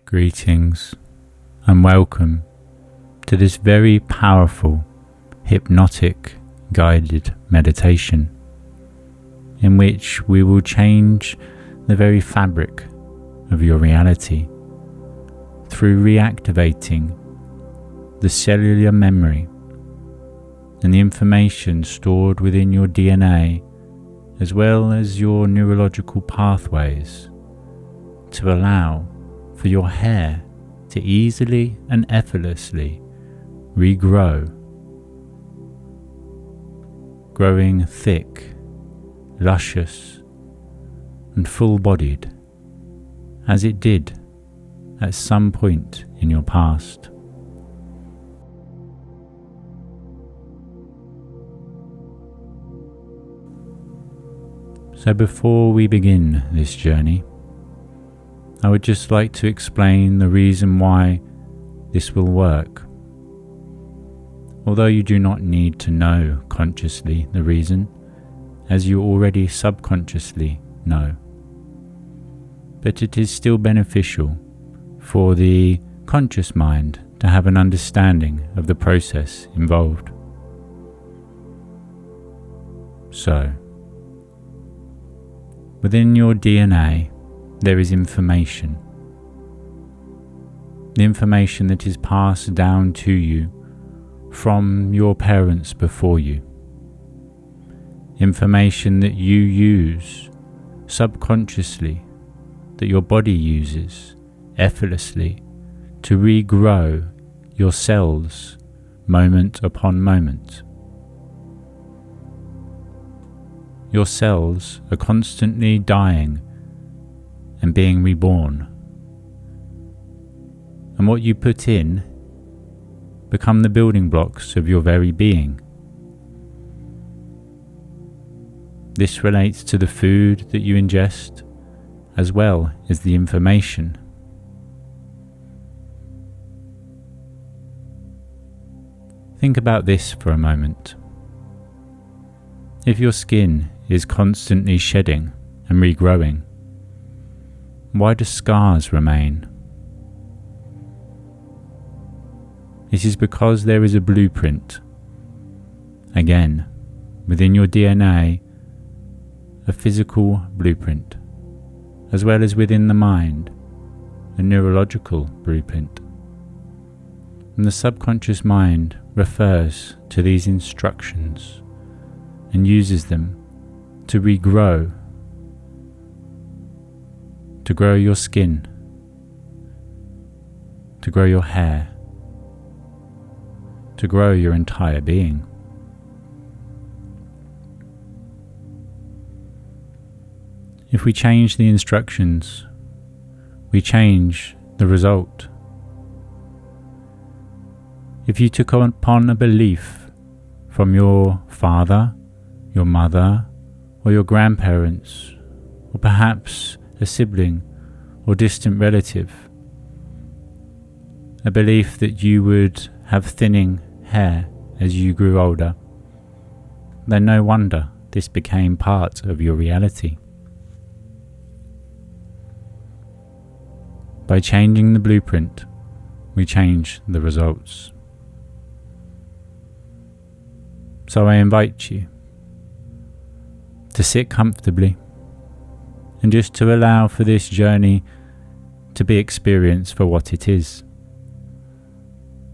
Greetings and welcome to this very powerful hypnotic guided meditation in which we will change the very fabric of your reality through reactivating the cellular memory and the information stored within your DNA as well as your neurological pathways to allow for your hair to easily and effortlessly regrow, growing thick, luscious and full-bodied as it did at some point in your past. So before we begin this journey, I would just like to explain the reason why this will work. Although you do not need to know consciously the reason, as you already subconsciously know, but it is still beneficial for the conscious mind to have an understanding of the process involved. So, within your DNA, there is information. The information that is passed down to you from your parents before you. Information that you use subconsciously, that your body uses effortlessly to regrow your cells moment upon moment. Your cells are constantly dying and being reborn. And what you put in become the building blocks of your very being. This relates to the food that you ingest as well as the information. Think about this for a moment. If your skin is constantly shedding and regrowing, why do scars remain? It is because there is a blueprint, again, within your DNA, a physical blueprint, as well as within the mind, a neurological blueprint. And the subconscious mind refers to these instructions and uses them to regrow, to grow your skin, to grow your hair, to grow your entire being. If we change the instructions, we change the result. If you took upon a belief from your father, your mother, or your grandparents, or perhaps a sibling or distant relative, a belief that you would have thinning hair as you grew older, then no wonder this became part of your reality. By changing the blueprint, we change the results. So I invite you to sit comfortably and just to allow for this journey to be experienced for what it is,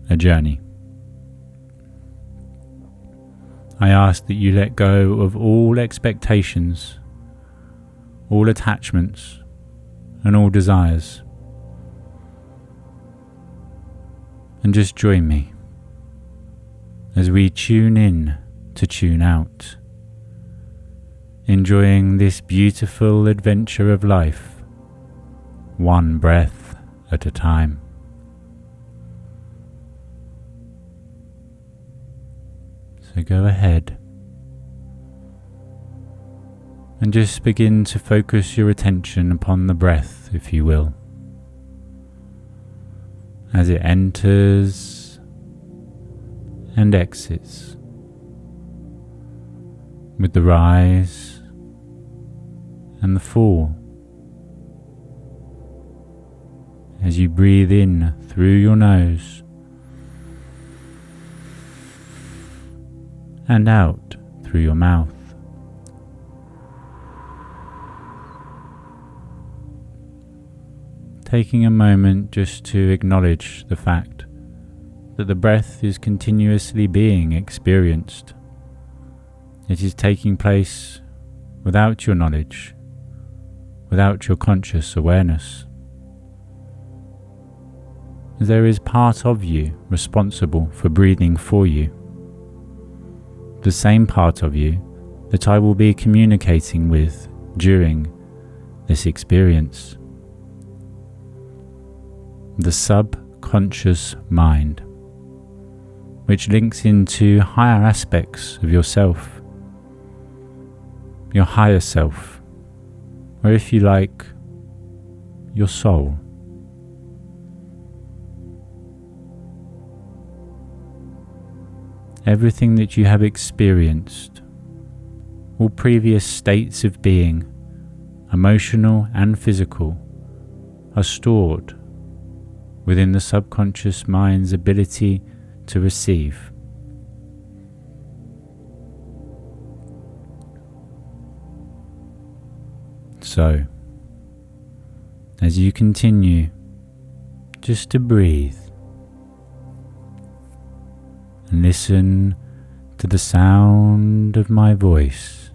a journey. I ask that you let go of all expectations, all attachments, and all desires, and just join me as we tune in to tune out, enjoying this beautiful adventure of life, one breath at a time. So go ahead and just begin to focus your attention upon the breath, if you will, as it enters and exits, with the rise and the fall, as you breathe in through your nose and out through your mouth. Taking a moment just to acknowledge the fact that the breath is continuously being experienced. It is taking place without your knowledge, without your conscious awareness. There is part of you responsible for breathing for you. The same part of you that I will be communicating with during this experience. The subconscious mind, which links into higher aspects of yourself, your higher self, or if you like, your soul. Everything that you have experienced, all previous states of being, emotional and physical, are stored within the subconscious mind's ability to receive. So, as you continue just to breathe and listen to the sound of my voice,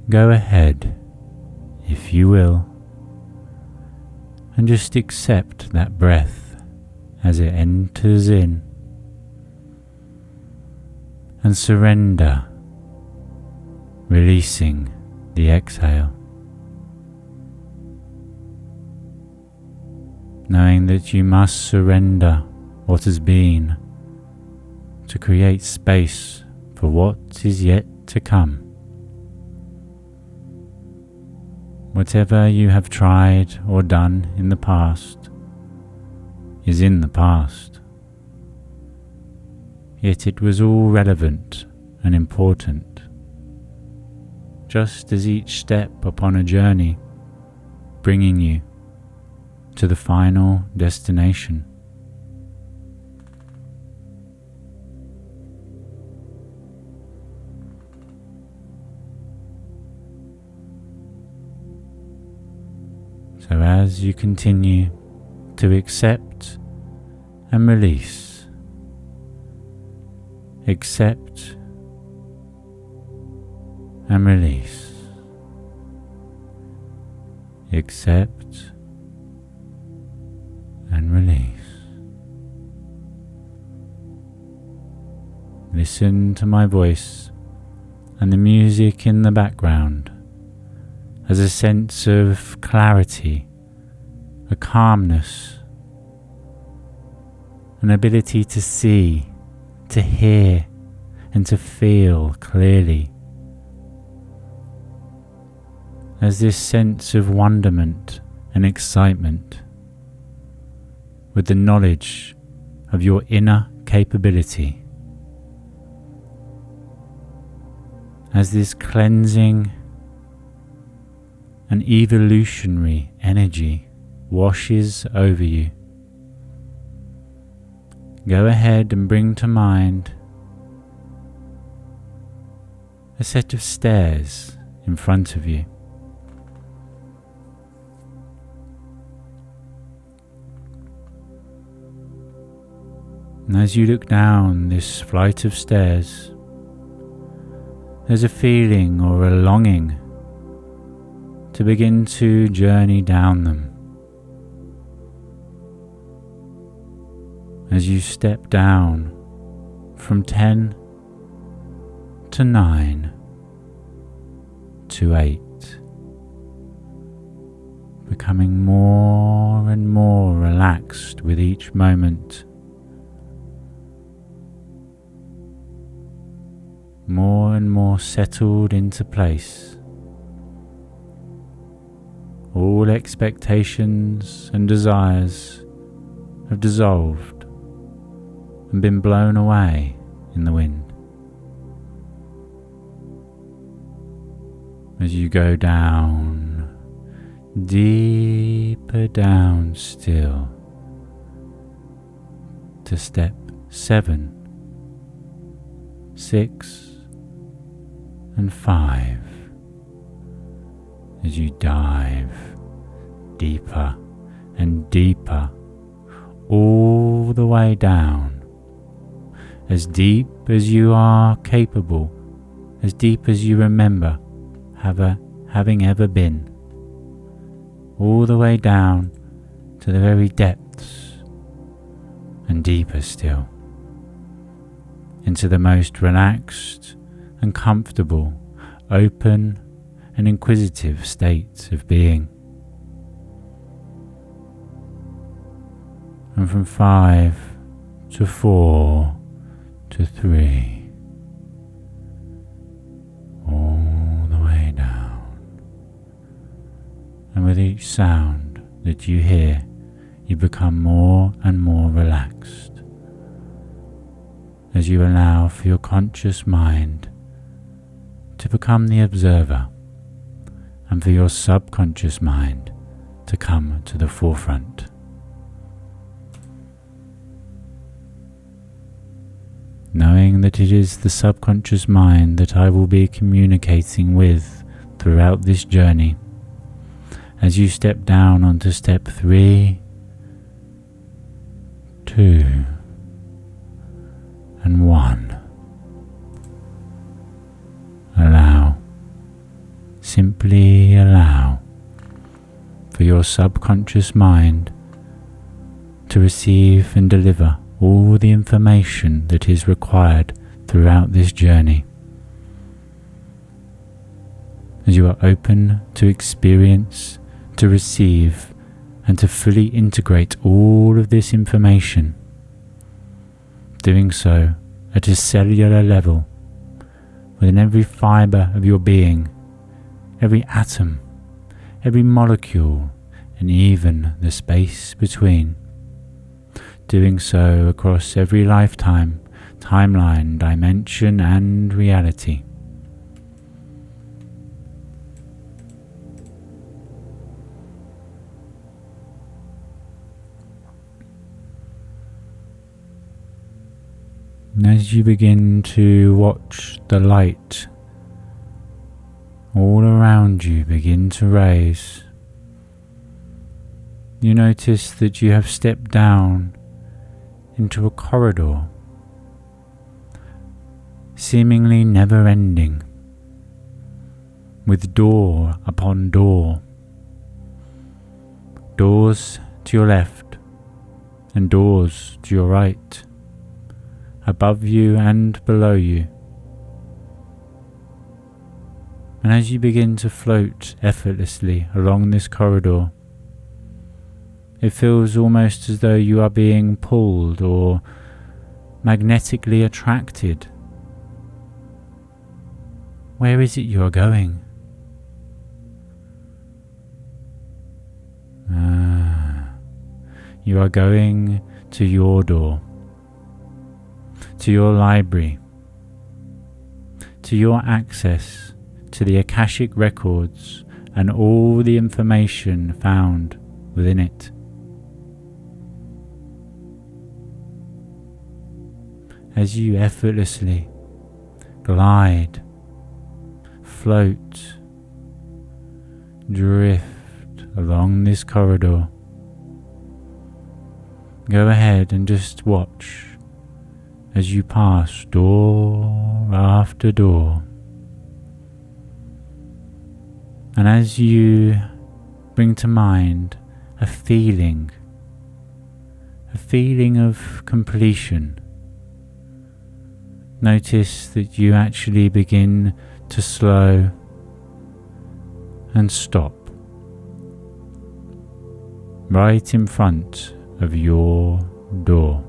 go ahead, if you will, and just accept that breath as it enters in, and surrender, releasing the exhale, knowing that you must surrender what has been to create space for what is yet to come. Whatever you have tried or done in the past is in the past, yet it was all relevant and important, just as each step upon a journey bringing you to the final destination. So as you continue to accept and release, accept and release, accept and release. Listen to my voice and the music in the background as a sense of clarity, a calmness, an ability to see, to hear, and to feel clearly. As this sense of wonderment and excitement with the knowledge of your inner capability, as this cleansing and evolutionary energy washes over you, go ahead and bring to mind a set of stairs in front of you. And as you look down this flight of stairs, there's a feeling or a longing to begin to journey down them. As you step down from 10 to 9 to 8, becoming more and more relaxed with each moment, more and more settled into place. All expectations and desires have dissolved and been blown away in the wind. As you go down deeper down still to step 7, 6, and 5 as you dive deeper and deeper all the way down, as deep as you are capable, as deep as you remember having ever been, all the way down to the very depths and deeper still, into the most relaxed and comfortable, open and inquisitive state of being. And from 5 to 4 to 3, all the way down. And with each sound that you hear, you become more and more relaxed as you allow for your conscious mind to become the observer and for your subconscious mind to come to the forefront. Knowing that it is the subconscious mind that I will be communicating with throughout this journey, as you step down onto step 3, 2, and 1. Allow, simply allow for your subconscious mind to receive and deliver all the information that is required throughout this journey. As you are open to experience, to receive, and to fully integrate all of this information, doing so at a cellular level, within every fibre of your being, every atom, every molecule, and even the space between. Doing so across every lifetime, timeline, dimension, and reality. And as you begin to watch the light all around you begin to raise, you notice that you have stepped down into a corridor, seemingly never-ending, with door upon door, doors to your left and doors to your right, above you and below you. And as you begin to float effortlessly along this corridor, it feels almost as though you are being pulled or magnetically attracted. Where is it you are going? You are going to your door, to your library, to your access to the Akashic records and all the information found within it. As you effortlessly glide, float, drift along this corridor, go ahead and just watch as you pass door after door. And as you bring to mind a feeling of completion, notice that you actually begin to slow and stop right in front of your door.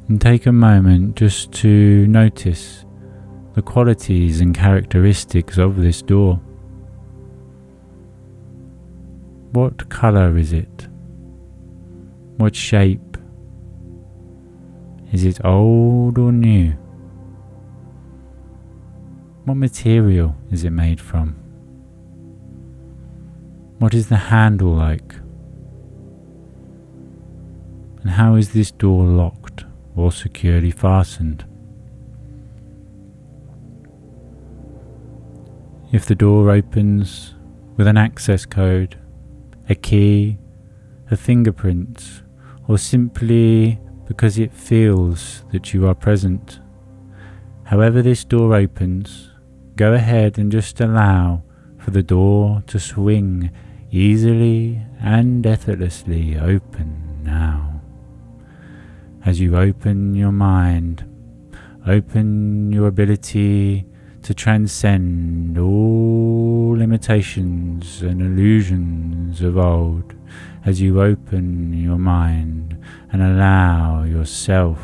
And take a moment just to notice the qualities and characteristics of this door. What colour is it? What shape? Is it old or new? What material is it made from? What is the handle like? And how is this door locked or securely fastened? If the door opens with an access code, a key, a fingerprint, or simply because it feels that you are present, however this door opens, go ahead and just allow for the door to swing easily and effortlessly open now. As you open your mind, open your ability to transcend all limitations and illusions of old, as you open your mind and allow yourself,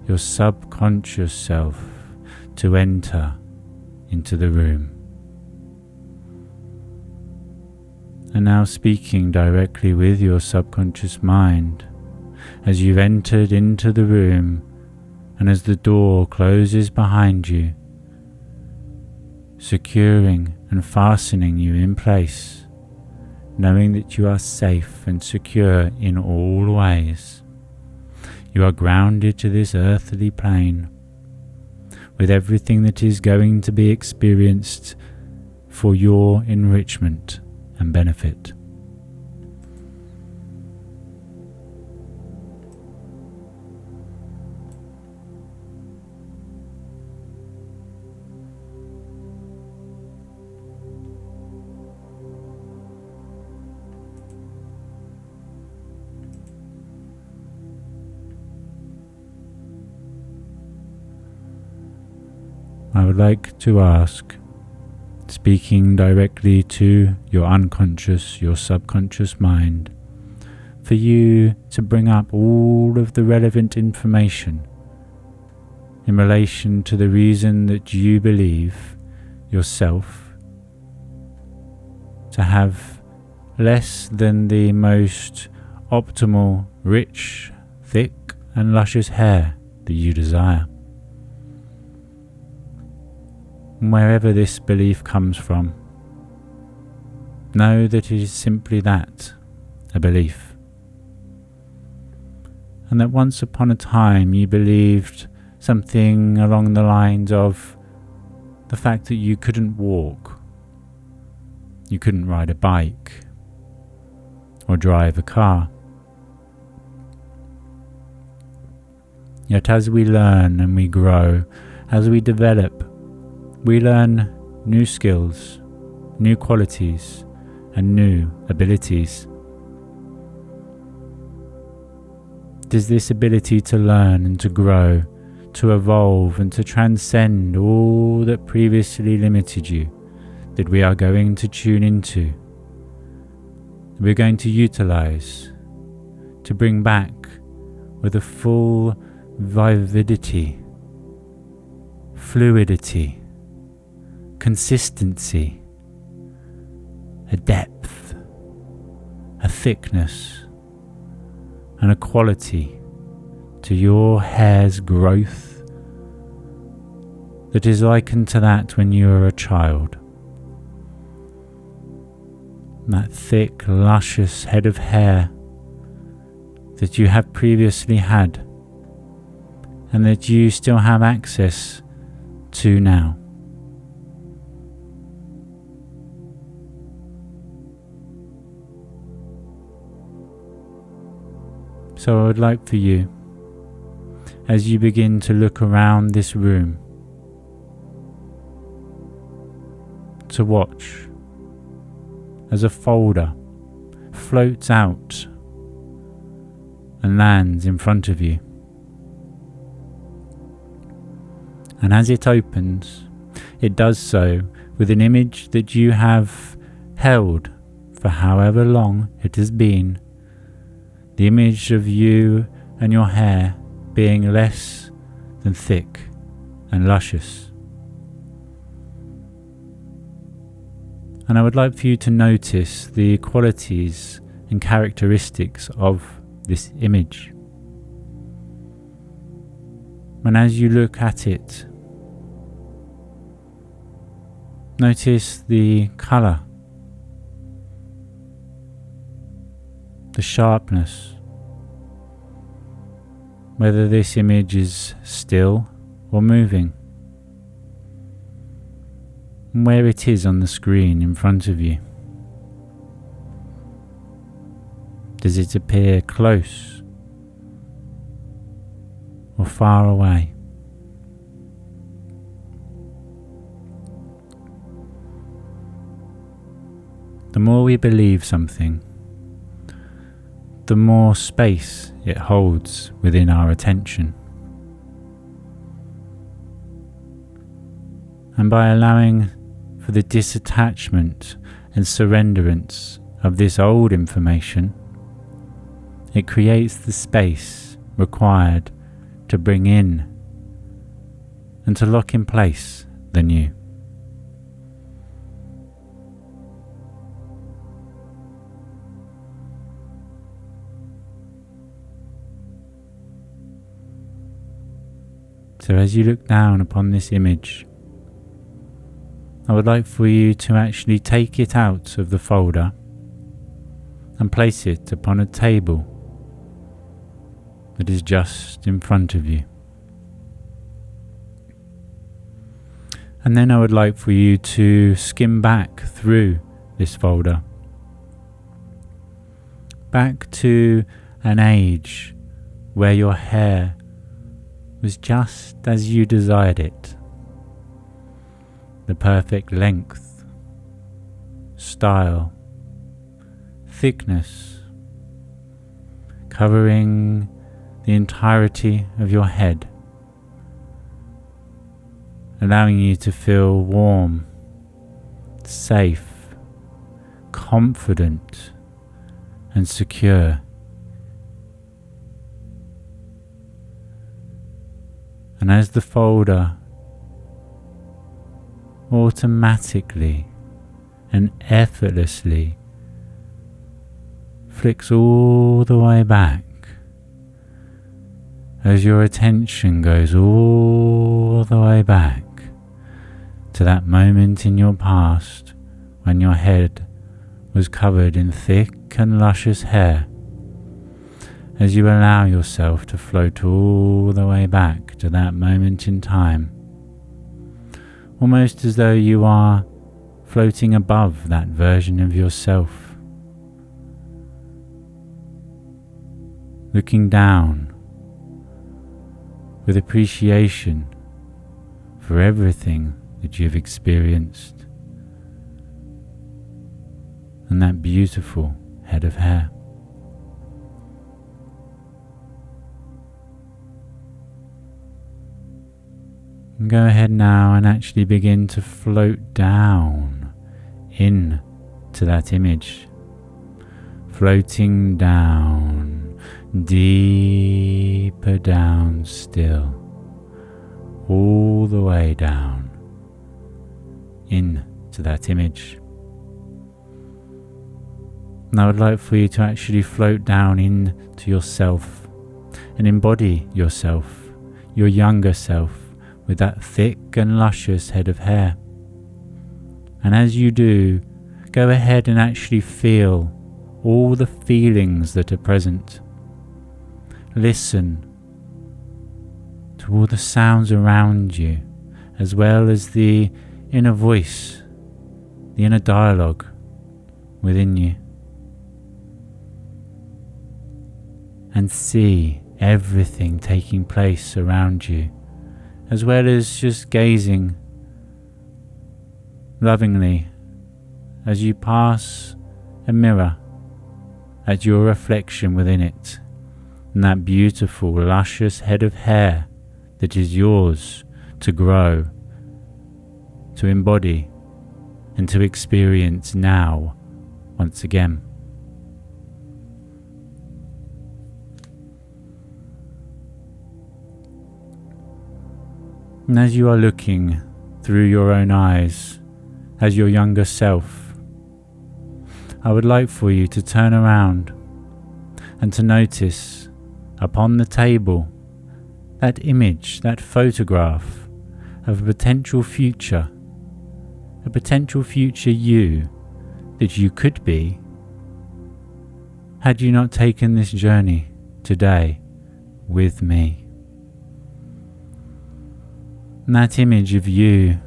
your subconscious self, to enter into the room. And now speaking directly with your subconscious mind, as you've entered into the room and as the door closes behind you, securing and fastening you in place, knowing that you are safe and secure in all ways. You are grounded to this earthly plane with everything that is going to be experienced for your enrichment and benefit. I would like to ask, speaking directly to your unconscious, your subconscious mind, for you to bring up all of the relevant information in relation to the reason that you believe yourself to have less than the most optimal, rich, thick and luscious hair that you desire. Wherever this belief comes from, know that it is simply that, a belief. And that once upon a time you believed something along the lines of the fact that you couldn't walk, you couldn't ride a bike, or drive a car. Yet as we learn and we grow, as we develop, we learn new skills, new qualities, and new abilities. It is this ability to learn and to grow, to evolve and to transcend all that previously limited you, that we are going to tune into, that we're going to utilize, to bring back with a full vividity, fluidity, consistency, a depth, a thickness, and a quality to your hair's growth that is likened to that when you were a child. That thick, luscious head of hair that you have previously had and that you still have access to now. So I would like for you, as you begin to look around this room, to watch as a folder floats out and lands in front of you. And as it opens, it does so with an image that you have held for however long it has been. The image of you and your hair being less than thick and luscious. And I would like for you to notice the qualities and characteristics of this image. And as you look at it, Notice the colour, the sharpness, whether this image is still or moving, and where it is on the screen in front of you. Does it appear close or far away? The more we believe something, the more space it holds within our attention. And by allowing for the disattachment and surrenderance of this old information, it creates the space required to bring in and to lock in place the new. So as you look down upon this image, I would like for you to actually take it out of the folder and place it upon a table that is just in front of you. And then I would like for you to skim back through this folder, back to an age where your hair was just as you desired it. The perfect length, style, thickness, covering the entirety of your head, allowing you to feel warm, safe, confident, and secure. And as the folder automatically and effortlessly flicks all the way back, as your attention goes all the way back to that moment in your past when your head was covered in thick and luscious hair, as you allow yourself to float all the way back to that moment in time, almost as though you are floating above that version of yourself, looking down with appreciation for everything that you've experienced and that beautiful head of hair. And go ahead now and actually begin to float down into that image, floating down, deeper down still, all the way down into that image. And I would like for you to actually float down into yourself and embody yourself, your younger self, with that thick and luscious head of hair. And as you do, go ahead and actually feel all the feelings that are present. Listen to all the sounds around you, as well as the inner voice, the inner dialogue within you. And see everything taking place around you, as well as just gazing lovingly as you pass a mirror at your reflection within it, and that beautiful, luscious head of hair that is yours to grow, to embody, and to experience now once again. And as you are looking through your own eyes as your younger self, I would like for you to turn around and to notice upon the table that image, that photograph of a potential future a potential future you that you could be, had you not taken this journey today with me. And that image of you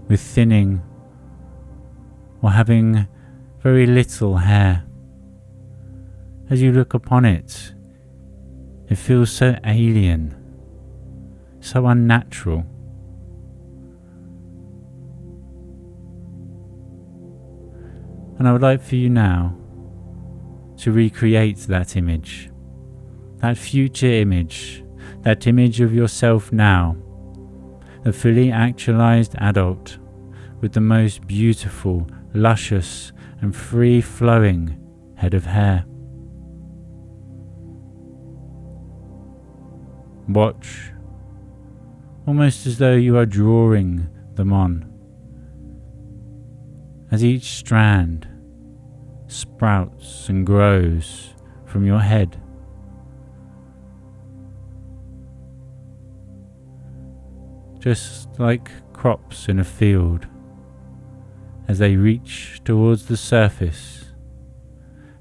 with thinning or having very little hair, as you look upon it, it feels so alien, so unnatural. And I would like for you now to recreate that image, that future image, that image of yourself now, a fully actualized adult with the most beautiful, luscious and free-flowing head of hair. Watch, almost as though you are drawing them on, as each strand sprouts and grows from your head. Just like crops in a field, as they reach towards the surface,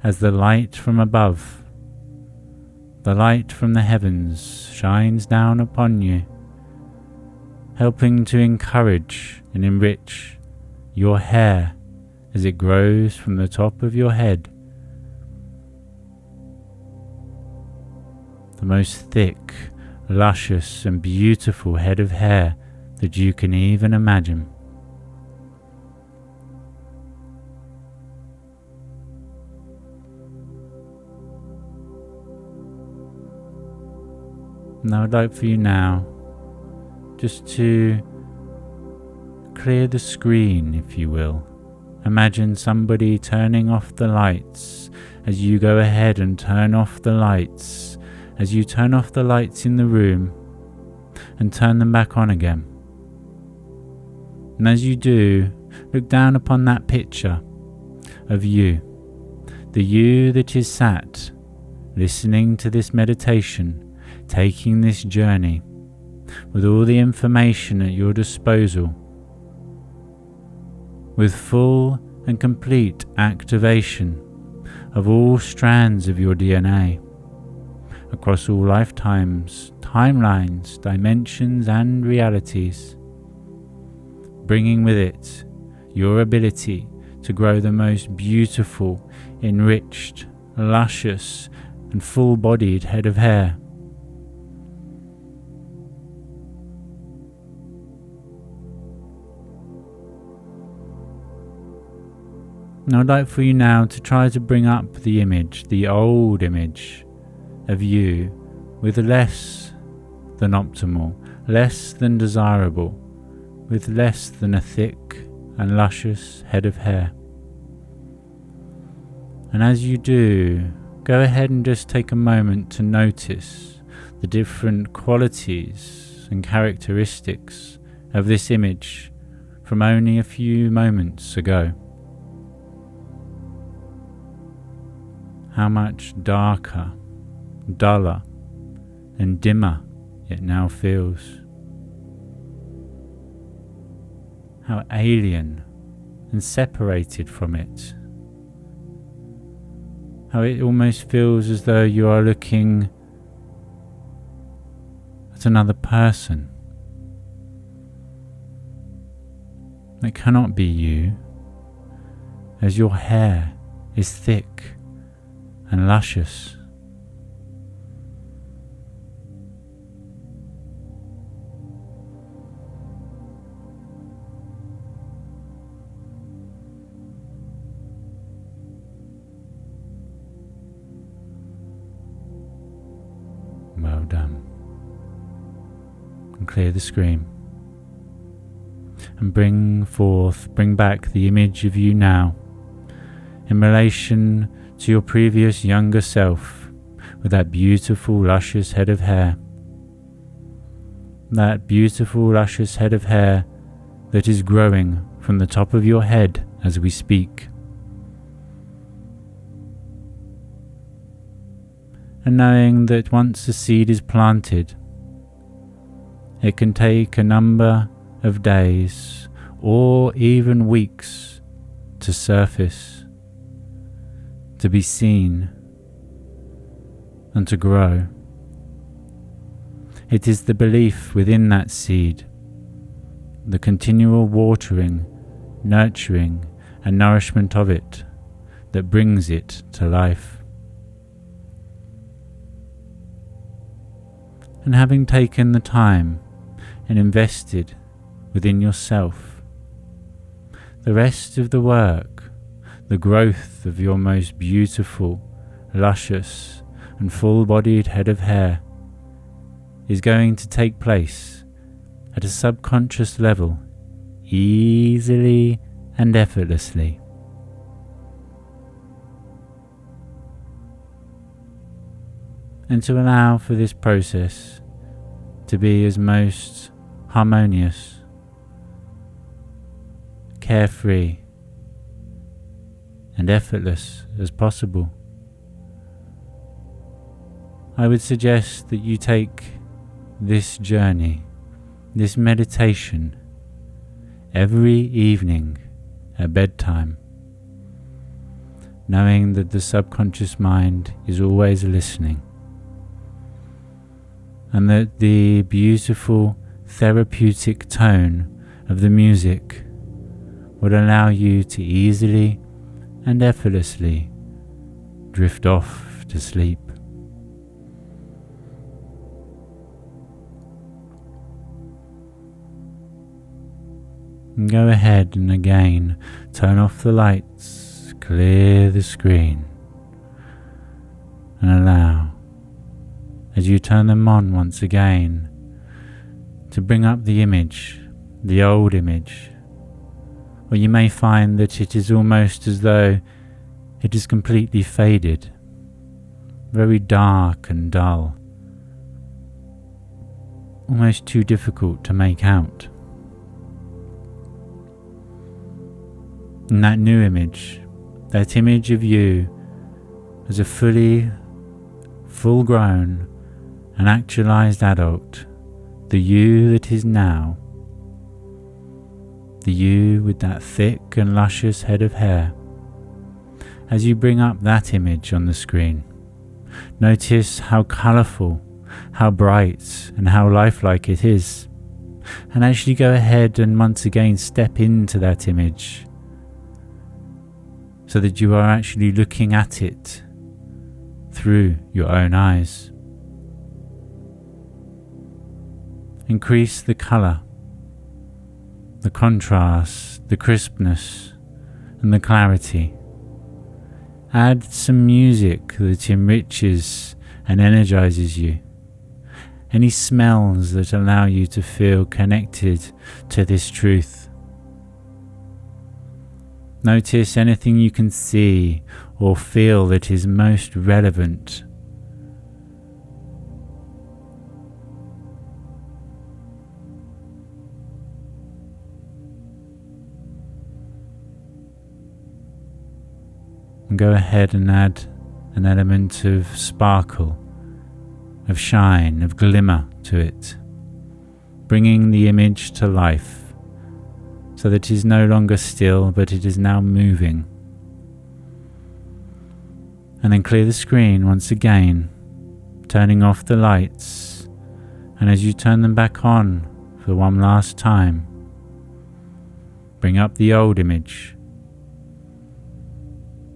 as the light from above, the light from the heavens shines down upon you, helping to encourage and enrich your hair as it grows from the top of your head. The most thick, luscious and beautiful head of hair that you can even imagine. And I would like for you now just to clear the screen, if you will. Imagine somebody turning off the lights as you go ahead and turn off the lights, as you turn off the lights in the room and turn them back on again. And as you do, look down upon that picture of you, the you that is sat, listening to this meditation, taking this journey, with all the information at your disposal, with full and complete activation of all strands of your DNA, across all lifetimes, timelines, dimensions and realities, bringing with it your ability to grow the most beautiful, enriched, luscious and full-bodied head of hair. And I'd like for you now to try to bring up the image, the old image of you with less than optimal, less than desirable, with less than a thick and luscious head of hair. And as you do, go ahead and just take a moment to notice the different qualities and characteristics of this image from only a few moments ago. How much darker, duller, and dimmer it now feels. How alien and separated from it. How it almost feels as though you are looking at another person. It cannot be you, as your hair is thick and luscious. Well done. And clear the screen. And bring back the image of you now in relation to your previous younger self with that beautiful luscious head of hair. That beautiful luscious head of hair that is growing from the top of your head as we speak. And knowing that once a seed is planted, it can take a number of days or even weeks to surface, to be seen, and to grow. It is the belief within that seed, the continual watering, nurturing, and nourishment of it that brings it to life. And having taken the time and invested within yourself, the rest of the work, the growth of your most beautiful, luscious, and full-bodied head of hair is going to take place at a subconscious level, easily and effortlessly. And to allow for this process to be as most harmonious, carefree, and effortless as possible, I would suggest that you take this journey, this meditation, every evening at bedtime, knowing that the subconscious mind is always listening, and that the beautiful therapeutic tone of the music would allow you to easily and effortlessly drift off to sleep. And go ahead and again turn off the lights, clear the screen, and allow, as you turn them on once again, to bring up the image, the old image, or you may find that it is almost as though it is completely faded, very dark and dull, almost too difficult to make out. And that new image, that image of you as a full-grown and actualized adult, the you that is now, the you with that thick and luscious head of hair. As you bring up that image on the screen, notice how colourful, how bright, and how lifelike it is. And actually go ahead and once again step into that image, so that you are actually looking at it through your own eyes. Increase the colour, the contrast, the crispness, and the clarity. Add some music that enriches and energizes you. Any smells that allow you to feel connected to this truth. Notice anything you can see or feel that is most relevant. And go ahead and add an element of sparkle, of shine, of glimmer to it, bringing the image to life, so that it is no longer still, but it is now moving. And then clear the screen once again, turning off the lights, and as you turn them back on for one last time, bring up the old image.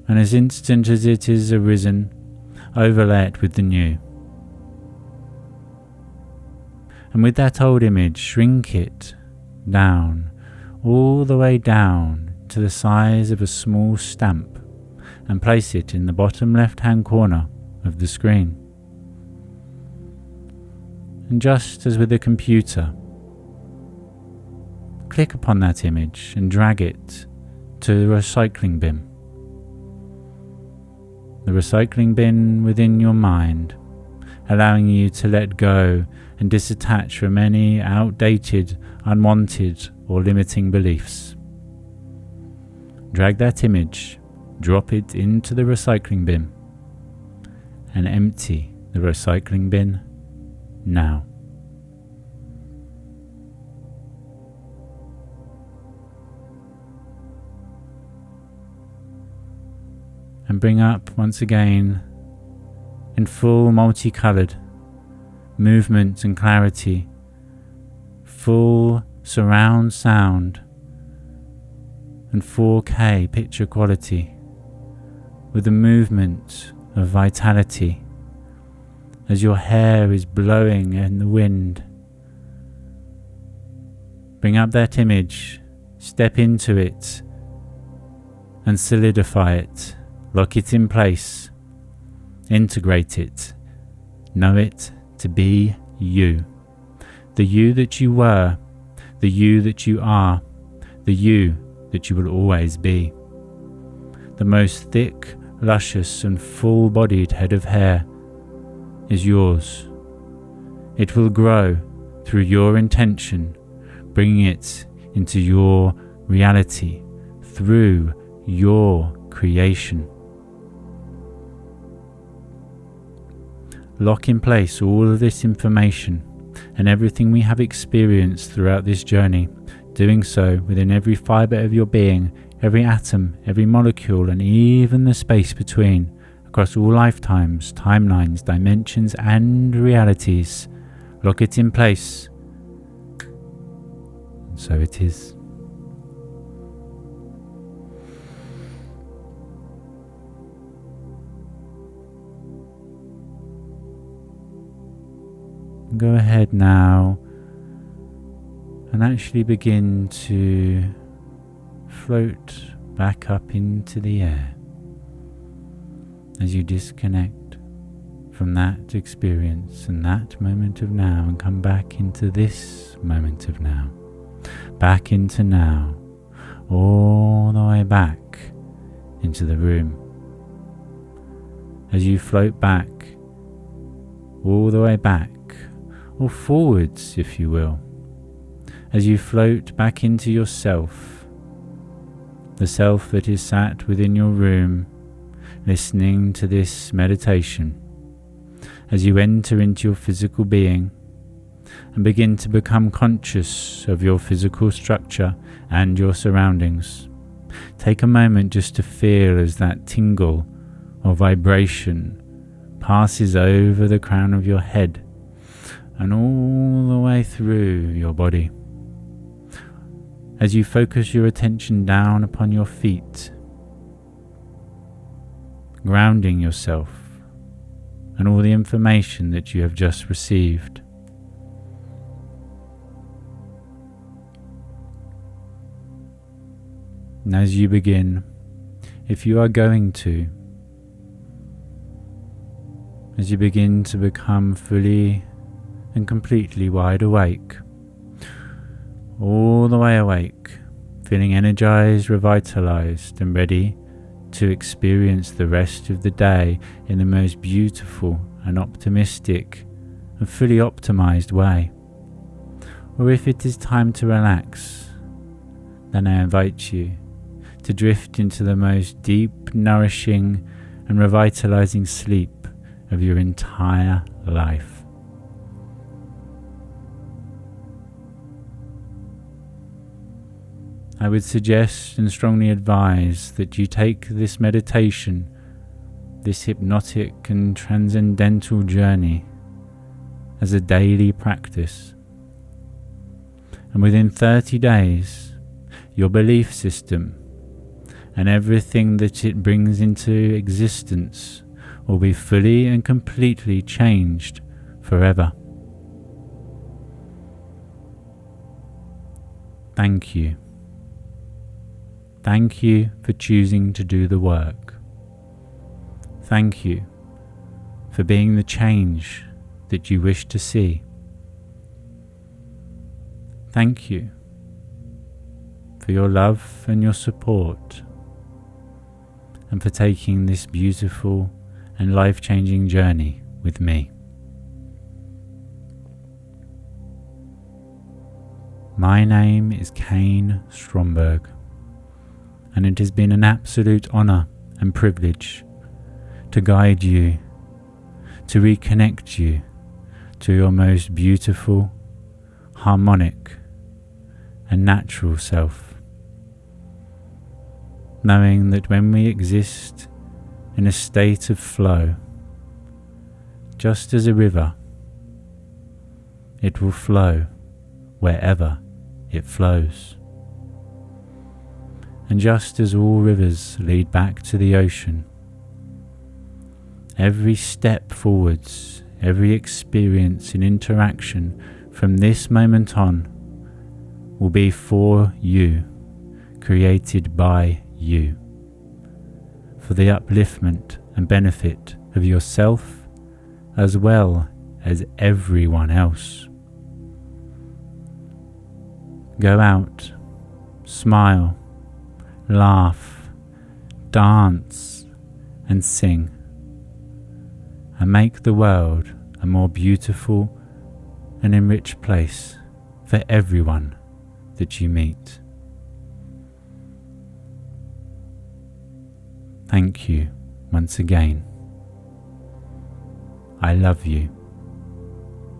And as instant as it is arisen, overlay it with the new. And with that old image, shrink it down, all the way down to the size of a small stamp, and place it in the bottom left-hand corner of the screen. And just as with a computer, click upon that image and drag it to the recycling bin. The recycling bin within your mind, allowing you to let go and disattach from any outdated, unwanted, or limiting beliefs. Drag that image, drop it into the recycling bin, and empty the recycling bin now. and bring up once again in full multicoloured movement and clarity, full surround sound and 4K picture quality, with the movement of vitality as your hair is blowing in the wind. Bring up that image, step into it and solidify it, lock it in place, integrate it, know it to be you. The you that you were, the you that you are, the you that you will always be. The most thick, luscious and full-bodied head of hair is yours. It will grow through your intention, bringing it into your reality through your creation. Lock in place all of this information and everything we have experienced throughout this journey, doing so within every fibre of your being, every atom, every molecule, and even the space between, across all lifetimes, timelines, dimensions, and realities. Lock it in place. And so it is. Go ahead now and actually begin to float back up into the air as you disconnect from that experience and that moment of now and come back into this moment of now, back into now, all the way back into the room. As you float back, all the way back, or forwards if you will, as you float back into yourself, the self that is sat within your room listening to this meditation, as you enter into your physical being and begin to become conscious of your physical structure and your surroundings. Take a moment just to feel as that tingle or vibration passes over the crown of your head and all the way through your body. As you focus your attention down upon your feet, grounding yourself and all the information that you have just received. And as you begin, if you are going to, as you begin to become fully and completely wide awake, all the way awake, feeling energized, revitalized and ready to experience the rest of the day in the most beautiful and optimistic and fully optimized way. Or if it is time to relax, then I invite you to drift into the most deep, nourishing and revitalizing sleep of your entire life. I would suggest and strongly advise that you take this meditation, this hypnotic and transcendental journey, as a daily practice. And within 30 days, your belief system and everything that it brings into existence will be fully and completely changed forever. Thank you. Thank you for choosing to do the work. Thank you for being the change that you wish to see. Thank you for your love and your support, and for taking this beautiful and life-changing journey with me. My name is Kaine Stromberg, and it has been an absolute honour and privilege to guide you, to reconnect you to your most beautiful, harmonic and natural self, knowing that when we exist in a state of flow. Just as a river, it will flow wherever it flows. And just as all rivers lead back to the ocean, every step forwards, every experience and interaction from this moment on will be for you, created by you, for the upliftment and benefit of yourself as well as everyone else. Go out, smile, laugh, dance and sing, and make the world a more beautiful and enriched place for everyone that you meet. Thank you once again. I love you,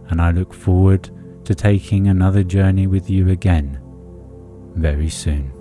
and I look forward to taking another journey with you again very soon.